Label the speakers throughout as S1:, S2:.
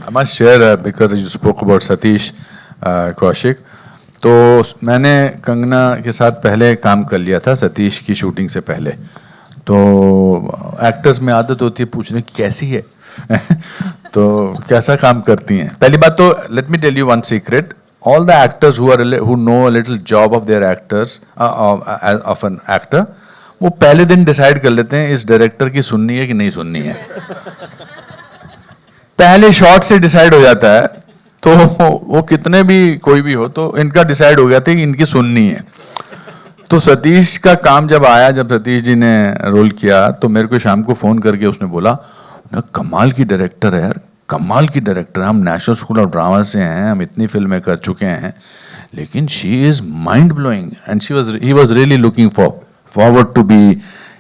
S1: I must share because you spoke about Satish Kaushik. तो मैंने कंगना के साथ पहले काम कर लिया था सतीश की शूटिंग से पहले. तो एक्टर्स में आदत होती है पूछने की कैसी है तो कैसा काम करती हैं. पहली बात तो let me tell you one secret. All the actors who know a little job of their actors of an actor, वो पहले दिन डिसाइड कर लेते हैं इस डायरेक्टर की सुननी है कि नहीं सुननी है. पहले शॉट से डिसाइड हो जाता है. तो वो कितने भी कोई भी हो तो इनका डिसाइड हो गया था कि इनकी सुननी है. तो सतीश का काम जब आया, जब सतीश जी ने रोल किया तो मेरे को शाम को फोन करके उसने बोला कमाल की डायरेक्टर है यार, कमाल की डायरेक्टर. हम नेशनल स्कूल ऑफ ड्रामा से हैं, हम इतनी फिल्में कर चुके हैं, लेकिन she is mind blowing and he was really looking forward to be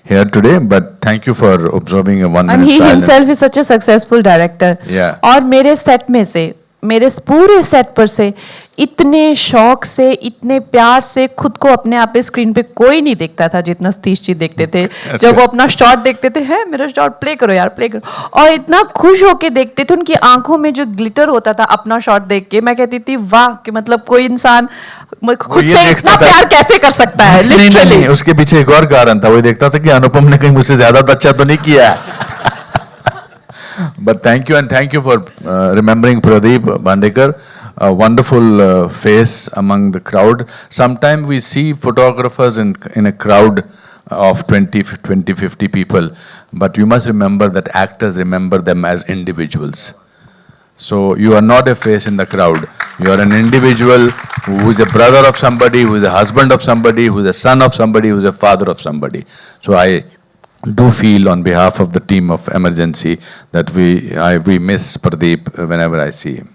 S1: here today, but thank you for observing a 1 minute
S2: silence. And he himself is such a successful director.
S1: Yeah.
S2: और मेरे set में से, मेरे पूरे set पर से इतने शौक से, इतने प्यार से खुद को अपने आप पे स्क्रीन पे कोई नहीं देखता था जितना सतीश जी देखते थे. जब वो अपना शॉट देखते थे, है मेरा शॉट प्ले करो यार, प्ले करो, और इतना खुश होके देखते थे. उनकी आंखों में जो ग्लिटर होता था अपना शॉट देख के, मैं कहती थी वाह कि मतलब कोई इंसान खुद से इतना प्यार कैसे कर सकता है. लिटरली
S1: नहीं, उसके पीछे एक और कारण था. वो देखता था कि अनुपम ने कहीं मुझसे ज्यादा अच्छा तो नहीं किया. But thank you, and thank you for remembering Pradeep Bandekar, a wonderful face among the crowd. Sometimes we see photographers in a crowd of 20-50 people, but you must remember that actors remember them as individuals. So you are not a face in the crowd. You are an individual who is a brother of somebody, who is a husband of somebody, who is a son of somebody, who is a father of somebody. So I do feel on behalf of the team of Emergency that we miss Pradeep whenever I see him.